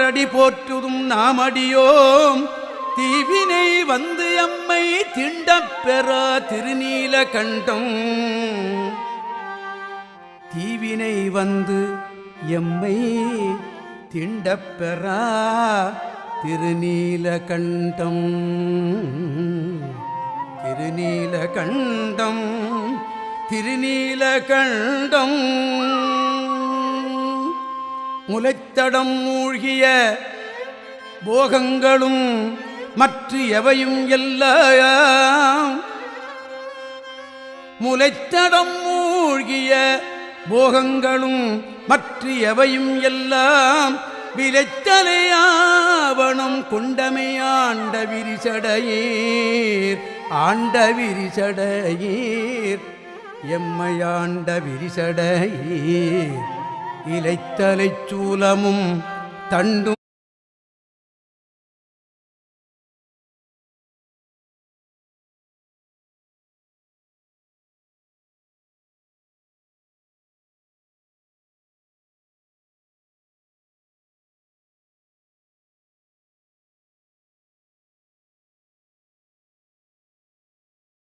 அவரடி போற்றுதும் நாமடியோம் தீவினை வந்து எம்மை திண்டப் பெற திருநீல கண்டம் தீவினை வந்து எம்மை திண்டப் பெற திருநீல கண்டம் திருநீல கண்டம் திருநீல கண்டம் முலைத்தடம் மூழ்கிய போகங்களும் மற்ற எவையும் எல்லாம் முலைத்தடம் மூழ்கிய போகங்களும் மற்ற எவையும் எல்லாம் விளைத்தலையாவணம் கொண்டமை ஆண்ட விரிசடையீர் ஆண்ட விரிசடையீர் எம்மையாண்ட விரிசடையீர் இலைத்தலைச் சூலமும் தண்டும்